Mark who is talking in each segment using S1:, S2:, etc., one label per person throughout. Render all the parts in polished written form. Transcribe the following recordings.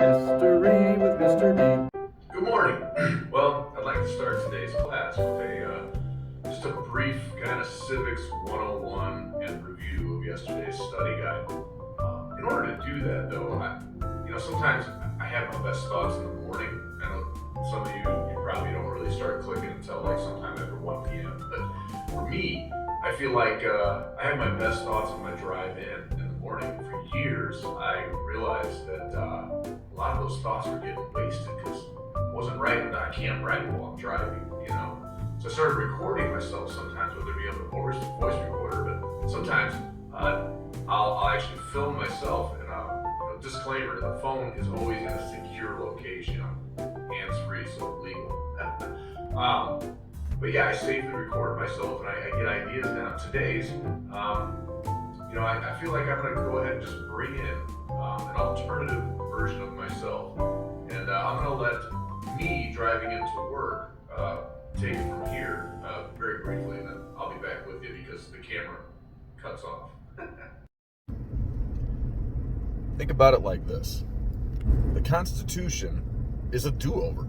S1: History with Mr. D.
S2: Good morning. Well, I'd like to start today's class with just a brief kind of Civics 101 and review of yesterday's study guide. In order to do that, though, sometimes I have my best thoughts in the morning. I know some of you probably don't really start clicking until like sometime after 1 p.m. But for me, I feel like I have my best thoughts on my drive in the morning. For years, I realized that a lot of those thoughts were getting wasted because wasn't writing. I can't write while I'm driving. So I started recording myself sometimes, whether it be on the voice recorder, but sometimes I'll actually film myself. And disclaimer: the phone is always in a secure location, hands-free, so legal. But yeah, I safely record myself, and I get ideas down. Today's, I feel like I'm going to go ahead and just bring in an alternative version of myself, and I'm going to let me driving into work take it from here very briefly, and then I'll be back with you because the camera cuts off.
S3: Think about it like this. The Constitution is a do-over.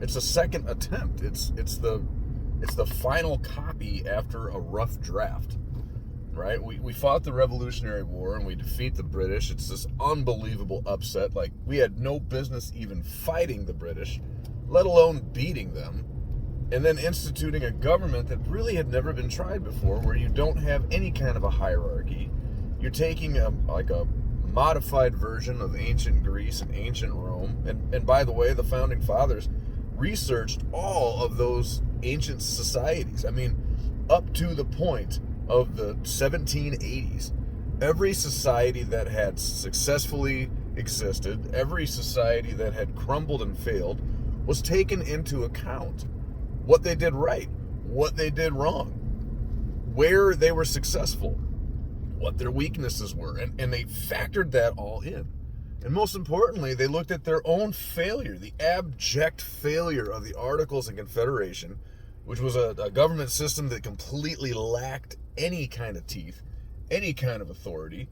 S3: It's a second attempt. It's the final copy after a rough draft. Right? We fought the Revolutionary War and we defeat the British. It's this unbelievable upset. Like, we had no business even fighting the British, let alone beating them, and then instituting a government that really had never been tried before, where you don't have any kind of a hierarchy. You're taking a modified version of ancient Greece and ancient Rome. And by the way, the founding fathers researched all of those ancient societies. I mean, up to the point of the 1780s, every society that had successfully existed, every society that had crumbled and failed, was taken into account. What they did right, what they did wrong, where they were successful, what their weaknesses were, and they factored that all in. And most importantly, they looked at their own failure, the abject failure of the Articles of Confederation, which was a government system that completely lacked any kind of teeth, any kind of authority.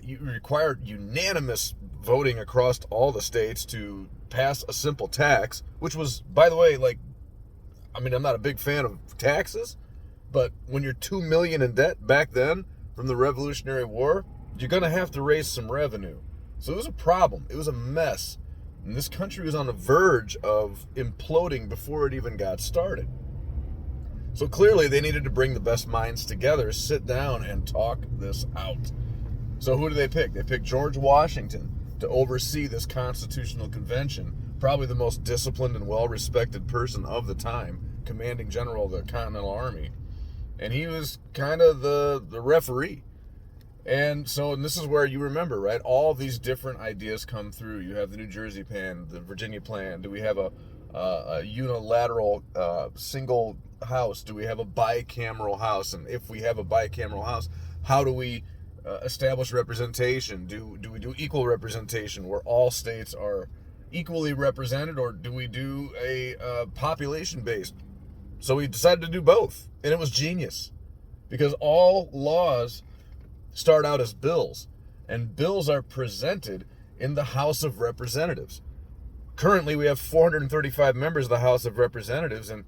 S3: You required unanimous voting across all the states to pass a simple tax, which was, by the way, I'm not a big fan of taxes, but when you're $2 million in debt back then from the Revolutionary War, you're going to have to raise some revenue. So it was a problem. It was a mess. And this country was on the verge of imploding before it even got started. So clearly they needed to bring the best minds together, sit down, and talk this out. So who do they pick? They picked George Washington to oversee this constitutional convention, probably the most disciplined and well-respected person of the time, commanding general of the Continental Army. And he was kind of the referee. And this is where you remember, right? All these different ideas come through. You have the New Jersey Plan, the Virginia Plan. Do we have a unilateral single house? Do we have a bicameral house? And if we have a bicameral house, how do we establish representation? Do we do equal representation where all states are equally represented, or do we do a population-based? So we decided to do both, and it was genius, because all laws start out as bills, and bills are presented in the House of Representatives. Currently, we have 435 members of the House of Representatives, and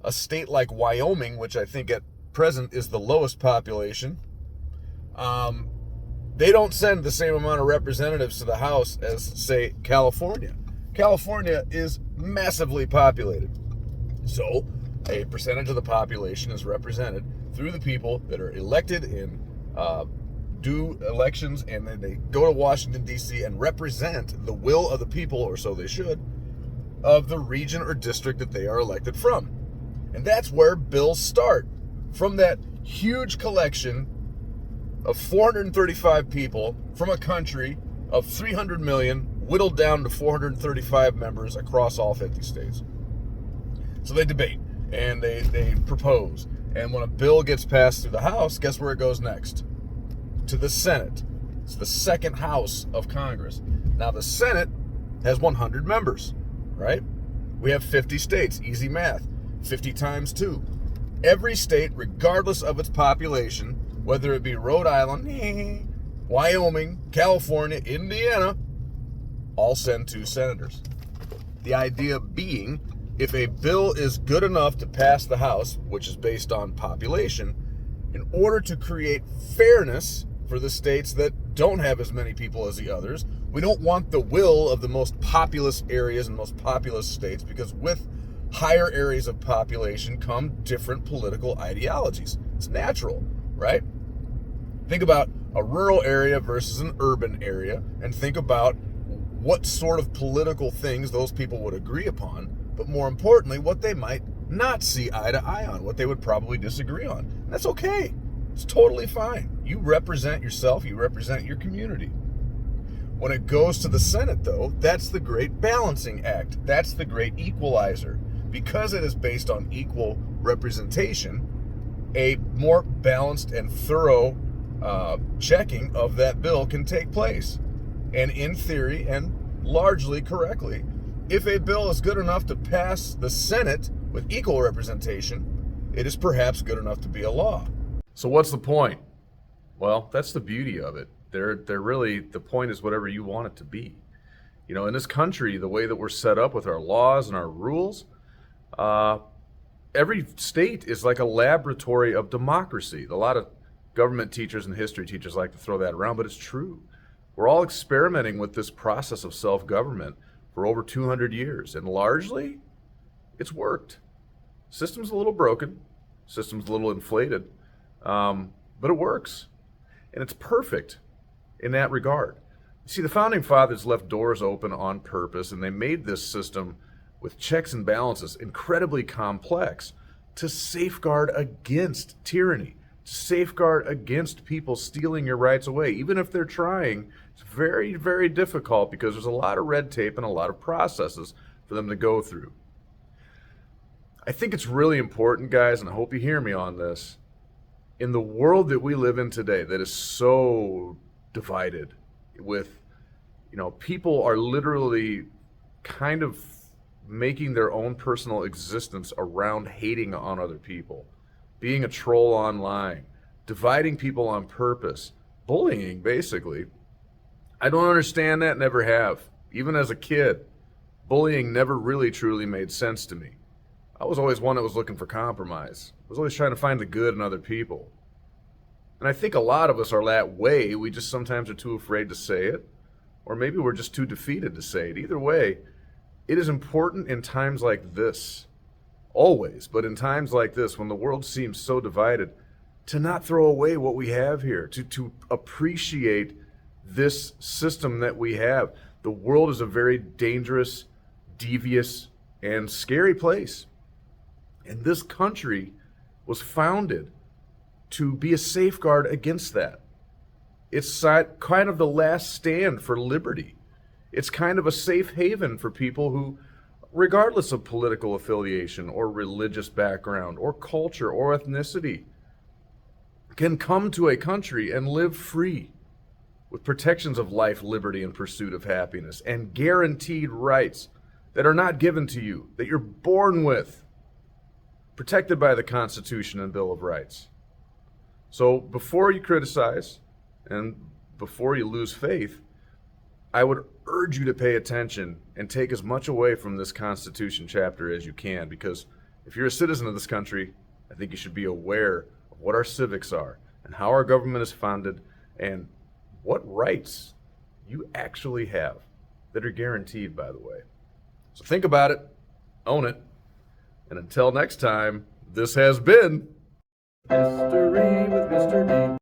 S3: a state like Wyoming, which I think at present is the lowest population, they don't send the same amount of representatives to the House as, say, California. California is massively populated. So a percentage of the population is represented through the people that are elected in do elections, and then they go to Washington, D.C. and represent the will of the people, or so they should, of the region or district that they are elected from. And that's where bills start, from that huge collection of 435 people from a country of 300 million, whittled down to 435 members across all 50 states. So they debate, and they propose. And when a bill gets passed through the House, guess where it goes next? To the Senate. It's the second house of Congress. Now, the Senate has 100 members, right? We have 50 states. Easy math. 50 times 2. Every state, regardless of its population, whether it be Rhode Island, Wyoming, California, Indiana, I'll send 2 senators. The idea being, if a bill is good enough to pass the House, which is based on population, in order to create fairness for the states that don't have as many people as the others, we don't want the will of the most populous areas and most populous states, because with higher areas of population come different political ideologies. It's natural, right? Think about a rural area versus an urban area, and think about what sort of political things those people would agree upon, but more importantly, what they might not see eye to eye on, what they would probably disagree on. And that's okay. It's totally fine. You represent yourself, you represent your community. When it goes to the Senate, though, that's the great balancing act. That's the great equalizer. Because it is based on equal representation, a more balanced and thorough checking of that bill can take place. And in theory, and largely correctly, if a bill is good enough to pass the Senate with equal representation, it is perhaps good enough to be a law. So what's the point? Well, that's the beauty of it. They're really, the point is whatever you want it to be. You know, in this country, the way that we're set up with our laws and our rules, every state is like a laboratory of democracy. A lot of government teachers and history teachers like to throw that around, but it's true. We're all experimenting with this process of self-government for over 200 years, and largely, it's worked. System's a little broken, system's a little inflated, but it works. And it's perfect in that regard. You see, the Founding Fathers left doors open on purpose, and they made this system with checks and balances incredibly complex to safeguard against tyranny, to safeguard against people stealing your rights away. Even if they're trying, it's very, very difficult because there's a lot of red tape and a lot of processes for them to go through. I think it's really important, guys, and I hope you hear me on this. In the world that we live in today that is so divided with, you know, people are literally kind of making their own personal existence around hating on other people, being a troll online, dividing people on purpose, bullying, basically. I don't understand that, never have. Even as a kid, bullying never really truly made sense to me. I was always one that was looking for compromise. I was always trying to find the good in other people. And I think a lot of us are that way. We just sometimes are too afraid to say it, or maybe we're just too defeated to say it. Either way, it is important in times like this, always, but in times like this, when the world seems so divided, to not throw away what we have here, to appreciate this system that we have. The world is a very dangerous, devious, and scary place. And this country was founded to be a safeguard against that. It's kind of the last stand for liberty. It's kind of a safe haven for people who, regardless of political affiliation or religious background or culture or ethnicity, can come to a country and live free with protections of life, liberty, and pursuit of happiness, and guaranteed rights that are not given to you, that you're born with, protected by the Constitution and Bill of Rights. So before you criticize and before you lose faith, I would urge you to pay attention and take as much away from this Constitution chapter as you can, because if you're a citizen of this country, I think you should be aware of what our civics are and how our government is funded and what rights you actually have that are guaranteed, by the way. So think about it, own it, and until next time, this has been
S1: History with Mr. D.